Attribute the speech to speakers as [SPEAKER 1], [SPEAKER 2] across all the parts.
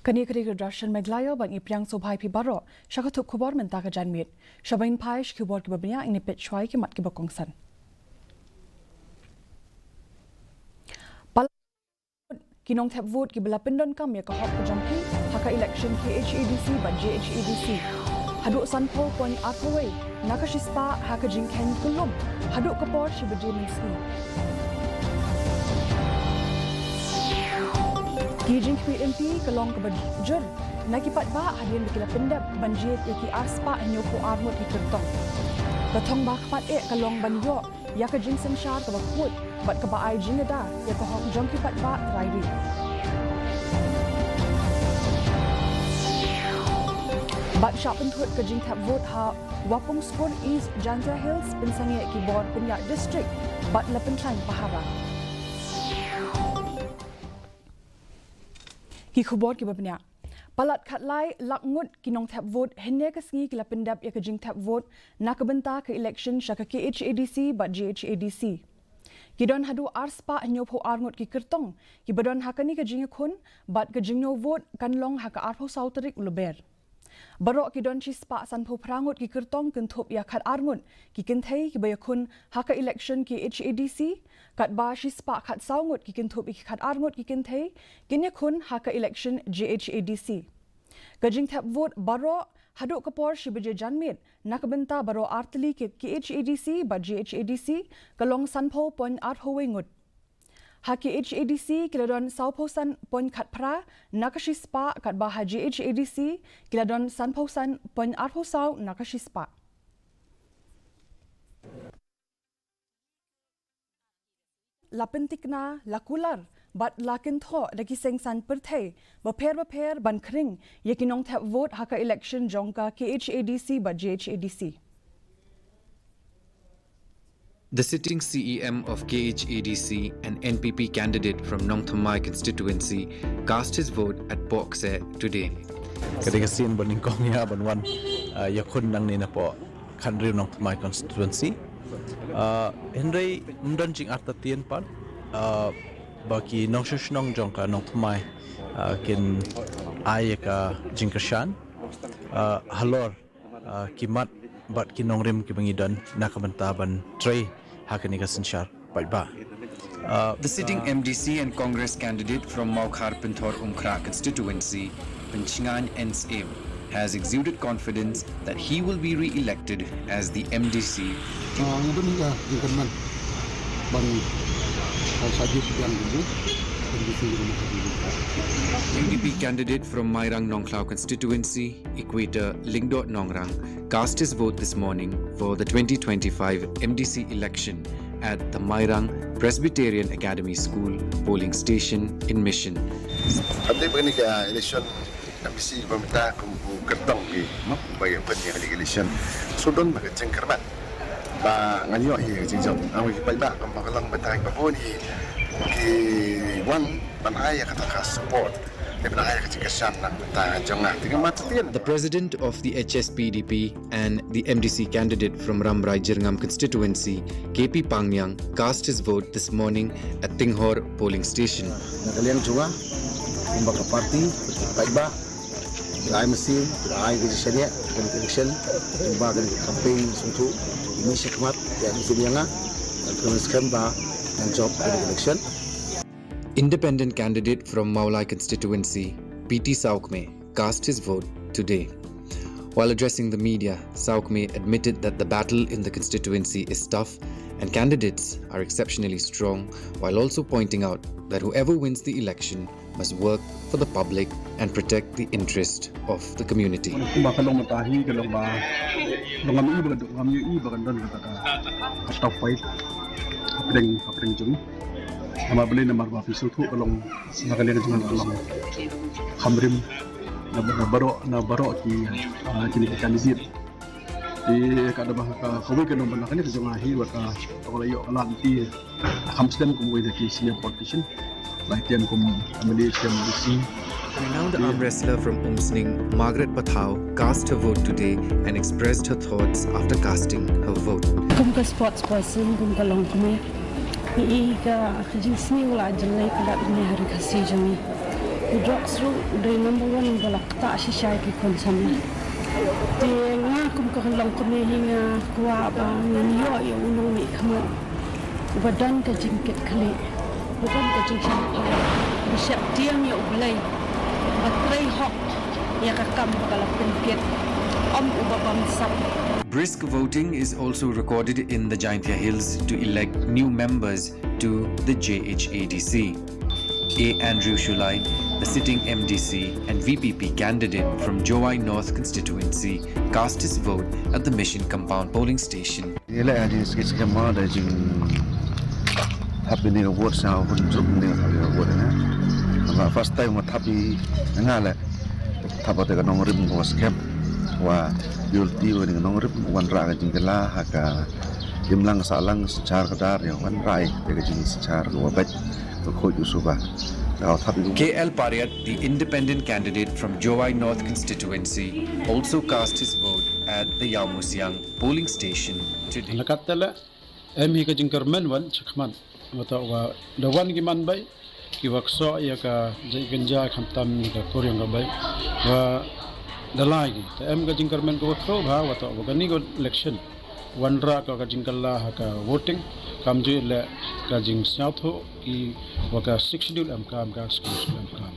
[SPEAKER 1] Kani-kani Russian MEGHALAYA bang ipriang sobhai pi baro syakatuk kubor mentah ke janmit. Syabain paish kubor ki babnya ini pet Jowai ki mat ki bakongsan. Kinong tap vote ki bela pendon kam ya kahop ke jampi haka election KHADC ban JHADC. Haduk sanpo point ataway nakashispa haka jingken kulum haduk kapor shi beje minski. Kijing KMP kelong ke bajur nakipat ba hadian bikila pendap banjit yaki arspa anyoko armut ikertong. Katong ba kapat kalong banyo ya ka jing sensyar ke bakut bat ke ba ai jing ada ya ka hok jong kipat ba rairi. Bat syak pentut ke jing tap vote ha Wapung Skor East Jaintia Hills pensangi kibor penyak district bat lepencang pahara. Ki khubor ki babnya palat khatlai lakngut kinong tap vote henne ka sngi kila pendap ya ka jing tap vote nak benta ke election syaka KHADC bat JHADC kidon hadu arspa nyop ho arngut ki kertong ki badon hakani ka jing khun bat ka jing no vote kanlong haka arpho sauterik uleber barok kidon chispa sanpho prangut ki kertong kenthop ya khat arngut ki kenthei ki bayakun haka election KHADC kat ba chispa khat saungut ki kenthop ki khat arngut ki kenthei kinya khun haka election JHADC kajing tap vote barok haduk kapor shibeje janmit nakbenta baro artli ke KHADC ba JHADC kalong sanpho point art howengut ha KHADC kiladon sauposan point khat pra nakashispa kat ba ha JHADC kiladon sanposan point art ho sau nakashispa lapentikna lakular bat lakin tho daki sengsan perthei baper ban khring yakinong tap vote haka election jongka KHADC ba JHADC.
[SPEAKER 2] The sitting CEM of KHADC and NPP candidate from Nong Thamai constituency cast his vote at Pokse today.
[SPEAKER 3] Ketika sin beningkong ya banwan yakun nang ni na po kanri Nong Thamai constituency. Henry mundan jing arta tien pan baki nong shushong jongka Nong Thamai kin ayaka jingkashan halor kimat bat kinong rim ki bangidan nakabenta ban tray hakani ka sensyar ba.
[SPEAKER 2] The sitting MDC and Congress candidate from Maukhar Pinthor Umkhra constituency, Pinchingan NSM, has exuded confidence that he will be re-elected as the MDC. UDP candidate from Mairang Nongklau constituency, Equator Lingdot Nongrang, cast his vote this morning for the 2025 MDC election at the Mairang Presbyterian Academy School polling station in Mission.
[SPEAKER 4] Election MDC pemerintah kertong di bagi penyelenggaraan election sudon magaceng kerbat ba ngayo hi jingjong ang ipaida ang pakalang batay pa ni ki wan banaya kata support
[SPEAKER 2] the president of the HSPDP and the MDC candidate from Ramrai Jirngam constituency, KP Pangyang, cast his vote this morning at Tinghor polling station.
[SPEAKER 4] Kalian juga membaca parti baikba, ay mesin, ay gejala, election, membaca campaign untuk ini sekmat yang disediakan teruskan ba dan job election.
[SPEAKER 2] Independent candidate from Maulai constituency, PT Saukme, cast his vote today. While addressing the media, Saukme admitted that the battle in the constituency is tough and candidates are exceptionally strong, while also pointing out that whoever wins the election must work for the public and protect the interest of the community.
[SPEAKER 5] Nama beli nama official tu kalau nakalian jangan kalau hamrim na barok ki kini kandidat di kada bah kau kan nombor nakalian jangan ahi wata kalau yo alanti hamstem kum wei ki senior politician laitian kum Malaysia Malaysia.
[SPEAKER 2] Renowned arm wrestler from Umsning, Margaret Pathau, cast her vote today and expressed her thoughts after casting her vote.
[SPEAKER 6] Kum ka sports person kum ka long kami. Iika kajing sini wala jalai kada ini hari kasih jami Udok seru dari number 1 galak tak sisai ki konsumnya. Dia ngakum ke long kami hingga kuat bang yo yo unong ni kamu. Badan ke jingkit kali. Bukan ke jingkit. Bisa tiang yo belai. Baterai hok ya kakam galak penkit. Ubabam sap.
[SPEAKER 2] Brisk voting is also recorded in the Jaintia Hills to elect new members to the JHADC. A. Andrew Shulai, the sitting MDC and VPP candidate from Jowai North constituency, cast his vote at the Mission Compound polling station.
[SPEAKER 4] First time what happy ngale tapate ka nong rim ko skep wa yulti wa nong rim wan ra ka jingla haka imlang salang secara kadar ya wan rai te ka jing secara wa bat ko yusuba
[SPEAKER 2] KL Pariat, the independent candidate from Jowai North constituency, also cast his vote at the Yamusiang polling station today.
[SPEAKER 5] Nakatala emi ka jingkarmen wan chakman wata wa dawan ki man bay ki wakso ya ka ganja khamtam ni ka koryang ka bay wa dalai ki ta em ka jingkarmen ko tro bha wata wa gani go election wanra ka jingkalla ha ka voting kamju le ka jing sautho ki wa ka 6 dul am kam ka school am kam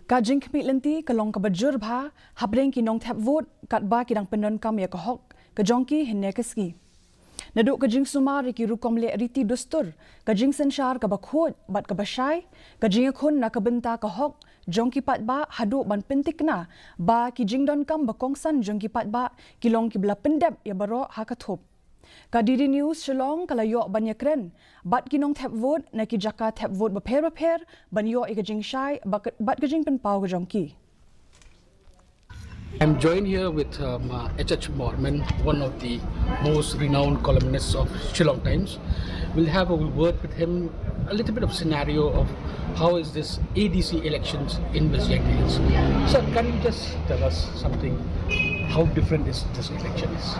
[SPEAKER 1] Kajing kemitlenti kalong kabajur bha habreng ki nong tap vote kat ba ki dang penon kam ya ka hok kajongki hinne keski. Naduk kajing sumar ki rukom le riti dustur kajing senshar ka bakhot bat ka bashai kajing khon na kabenta ka hok jongki pat ba hadu ban pentik na ba ki jingdon kam bakongsan jongki pat ba kilong ki bla pendep ya baro ha ka thop. Kadiri News Shillong kalayo banyakren bat kinong tap vote na ki jaka tap vote baper banyo ikajing shai bat kajing penpau kajongki.
[SPEAKER 7] I'm joined here with H.H. Morman, one of the most renowned columnists of Shillong Times. We'll have a word with him, a little bit of scenario of how is this ADC elections in West Jaintia. Sir, can you just tell us something, how different is this election is?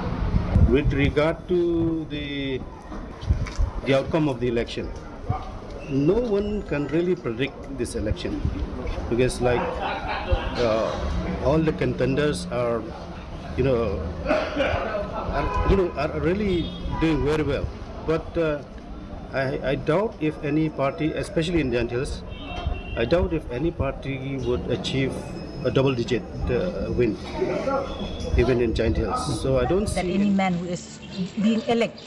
[SPEAKER 8] With regard to the outcome of the election, no one can really predict this election because all the contenders are really doing very well, but I doubt if any party, especially in Jaintia, I doubt if any party would achieve a double-digit win, even in Jaintia. So I don't see
[SPEAKER 9] that any man who is being elected,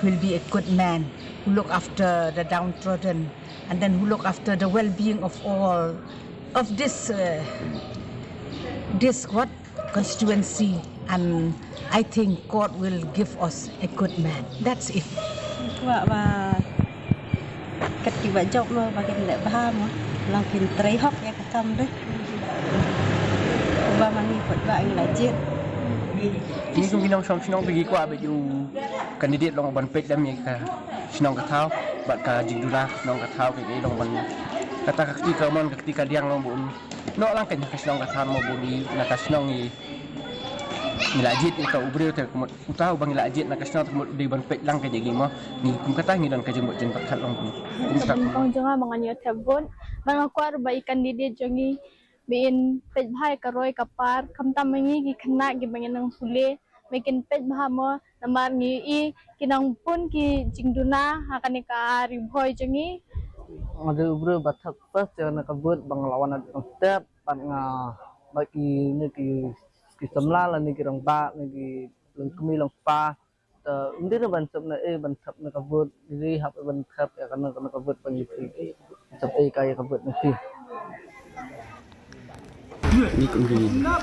[SPEAKER 9] will be a good man who look after the downtrodden and then who look after the well-being of all of this constituency, and I think God will give us a good man. That's it.
[SPEAKER 10] Ini kung ginong sinong bagi ko abet yung kandidat long ban pek dam ka sinong katao bat ka jigdura sinong katao kay long ban kata ketika mon ketika diang long bun no lang kan ka sinong katao mo buni na ka sinong nilajit ito ubre te utaw bang nilajit na ka sinong di ban pek lang kay mo ni kung kata ngidan ka jembot jen bakal long bun
[SPEAKER 11] kung jonga mga niyo tabon mga kwar ba kandidat jongi bin pej bhai karoy kapar kamtam mangi ki khna gi bangin nang hule mekin pej bha mo namar ngi I kinang pun ki jingduna hakani ka ri bhoi jangi
[SPEAKER 10] ada ubre bathak pas jana kabut bang lawan ada step pan nga baki ni ki samla la ni ki rong ba ni ki lung kumi long pa undi na ban sab na ban thap na kabut ri hap ban thap ya kana kabut pangi ki sab kay kabut na ti
[SPEAKER 12] ni cũng vì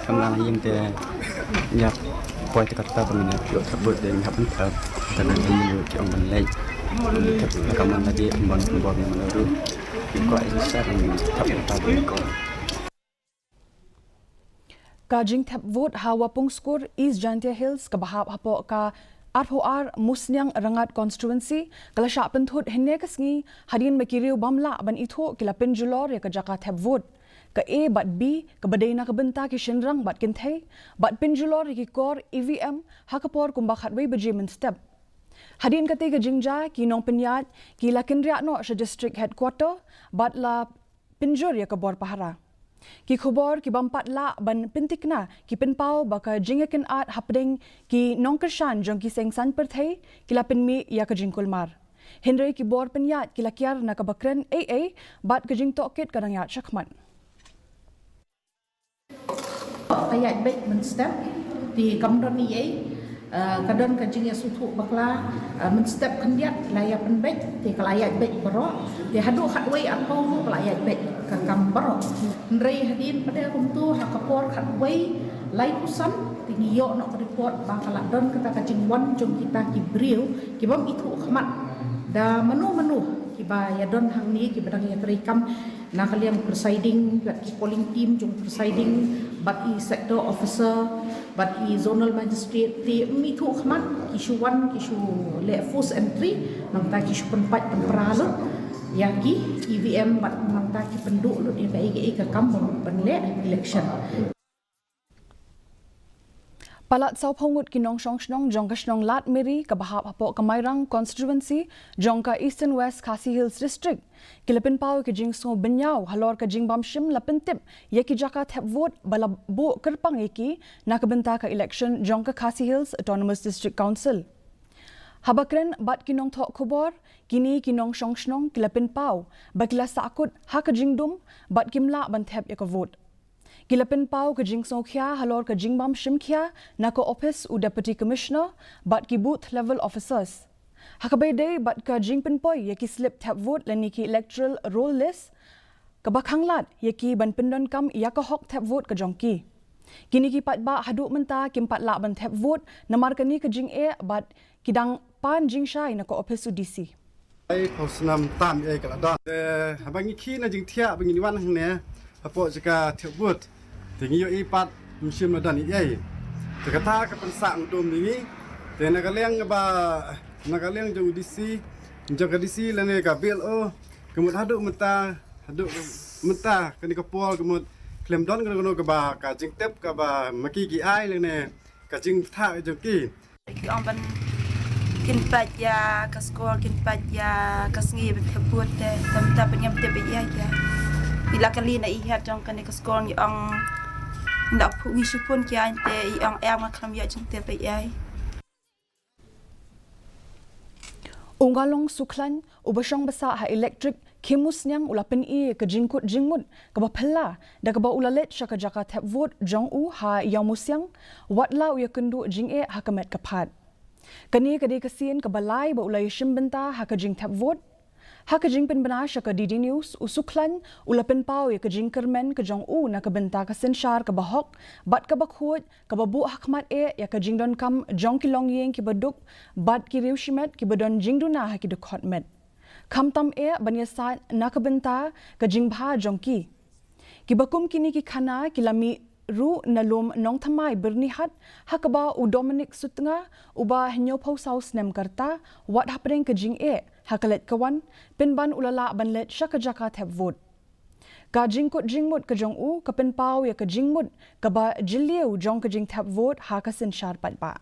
[SPEAKER 12] cầm lang yang te nhập quay te kata pemina yo terbut dan happen ter dan ini yo yang menlai rekaman tadi bon menurut ko isa yang tadi ko
[SPEAKER 1] Kajing tap vote hawa pungskur East Jaintia Hills kabahap hapo ka ROR Musnyang Rangat constituency kala sya penthut henne kasngi hadin makiriu bamla ban itho kila penjulor ya kajaka tap vote ka A bat B ka badai na kabenta ki shinrang bat kinthai bat penjulor ki kor EVM hakapor kumbakhat wei bajimen step Hadin kata ke jingja ki nong penyat ki lakin riak no sa district headquarter bat la pinjur ya ke bor pahara. Ki khubor ki bampat la ban pintikna ki pinpau baka jingakin at hapding ki nong kershan jong ki sengsan perthai ki la pinmi ya ke jingkul mar. Henry ki bor penyat ki lakiar na kabakren AA bat ke jing tokit kadang yat syakman.
[SPEAKER 13] Ayat baik menstep di kamdon ni kadon kajing ya sutu bakla menstep kendiat layapan baik di kalayat baik bero di hadu hatway atau kalayat baik ke kam bero ndrei hadin pada kumtu hakapor hatway lai pusan tinggi yo nok report bakala don kata kajing wan jong kita ki briu ki bam itu khmat da menu kiba ya don hang ni ki badang ya terikam na kalian presiding ki polling team jong presiding bat i sector officer bat i zonal magistrate ti mi thu khmat ki shuwan ki shu le force entry nang ta ki shu penpat penperalu ya ki EVM bat nang ta ki penduk lu dia ke kam penle election.
[SPEAKER 1] Palat sau pongut kinong shnong jongka shnong lat miri ka bahap hapo kamairang constituency jongka Eastern West KHASI Hills district kilapin pau ke jingso benyau halor ka jingbam shim lapin tip yaki jaka tap vote bala bo kerpang yaki nak benta ka election jongka KHASI Hills Autonomous District Council. Habakren bat kinong thok khubor kini kinong shnong kilapin pau bakila sakut ha ka jingdum bat kimla ban tap yaka vote. Kilapin pau ke jing songkhia halor ke jingbam shimkhia na ko office u deputy commissioner bat ki booth level officers. Hakabai day bat ka jingpin poi yaki slip tap vote lani ki electoral roll list kabakhanglat yaki ban pindon kam yaka hok tap vote ka jongki. Kini ki pat ba haduk menta kimpat la ban tap vote namar kani ke jing bat kidang pan jing shai na ko office u DC.
[SPEAKER 14] Ai posnam tam ai kala da habangi ki na jing thia bangi wan hang ne apo jika tap vote tinggi yo ipat musim ladan ai kata ka pensang dom ni te nagaleng jong DC jaga DC lane ka bil o kemud haduk menta kani ka pol kemud klem don kono ka ba ka jing tep ka ba maki ki ai lane ka jing tha jong ki
[SPEAKER 15] ong ban kin pat ya ka skor kin pat ya ka sngi bet tebut te tamta penyam te be ya bila kali na ihat jong kani ka skor ngi ong ndak pu ngi supun ki ante i ong am kham ya jong te be ya
[SPEAKER 1] Unggalong suklan ubasong basa ha electric kimus nyang ulapin i ke jingkut jingmut ke bapella da ke ba ulalet syaka jaka tap vote jong u ha yang musyang watla u yakendu jing e ha kemet kapat kani kadi kesien ke balai ba ulai shim benta ha ke jing tap vote ha ke jing pen bana syaka DD news usuklan ulapin pau ya ke jing kermen ke jong u na ke benta ke senshar ke bahok bat ke bakhut ke babu hakmat e ya ke jing don kam jong kilong yeng ki baduk bat ki riu shimet ki badon jing duna ha ki dukot met kam tam e banyasat na ke benta ke jing bha jong ki bakum kini ki khana kilami ru nalum nong thamai bernihat hakaba u Dominic Sutnga uba henyo phau saus nem karta what happening ke jing e hakalet kawan pinban ulala banlet shaka jaka tap vote ka jingkut jingmut ke jong u ka pen pau ya ke jingmut ka ba jiliu jong ke jing tap vote ha ka sin shar pat ba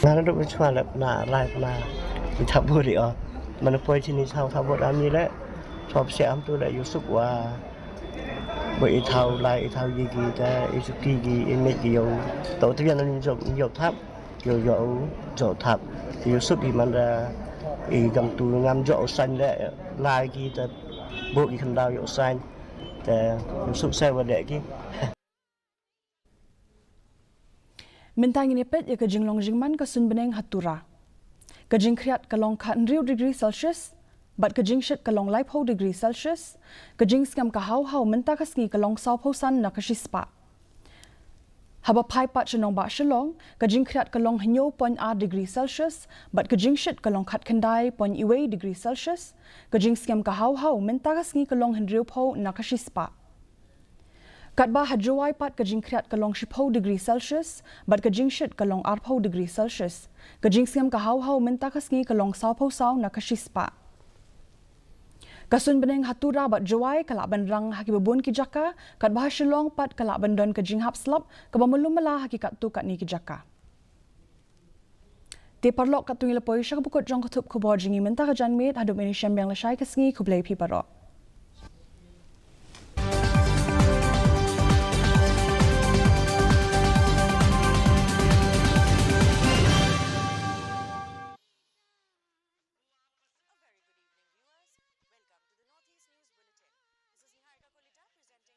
[SPEAKER 16] ngana do chwa la na lai na tap vote riมันปอยที่นี่เท่าทับวัดอามีและชอบเสียมตัวได้อยู่สุกว่าบ่อีเท่าลายอีเท่ายีกีแต่อีสุกีกีอีเมกีอยู่ตัวที่ยังนิยมทับอยู่โจทับอยู่สุกีมันจะอีกำตัวงามโจสันและลายกีแต่บุกอีคันดาวโจสันแต่อยู่สุกเซวเด็กกี
[SPEAKER 1] Mentang ini pet ya ke jinglong jingman ke sun beneng hatura ke jing kriat ke long khat riu degree Celsius bat ke jing shit ke long lai pho degree Celsius ke jing skam ka hau menta ka sngi ke long sau pho san na ka shispa haba pai pat chenong ba shalong ke jing kriat ke long hnyo pon a degree Celsius bat ke jing shit ke long khat khandai pon iwe degree Celsius ke jing skam ka hau menta ka sngi ke long hendriu pho na ka shispa Katba ha Jowai pat ke jing kriat ke long shipho degree Celsius bat ke jing shit ke long arpho degree Celsius ke jing skam ka hau menta ka sngi ke long sau pho sau na ka shispa Kasun beneng hatura bat Jowai kalak banrang haki bebun ki Jaka kat bahasa long pat kalak bandon ke jinghap slap ke bamelum mela hakikat tu kat ni ki Jaka. Te parlok kat tungi lepoi syaka bukut jong ketup kubor jingi mentah janmit hadup ini syambang lesai kesengi kublai pi parok.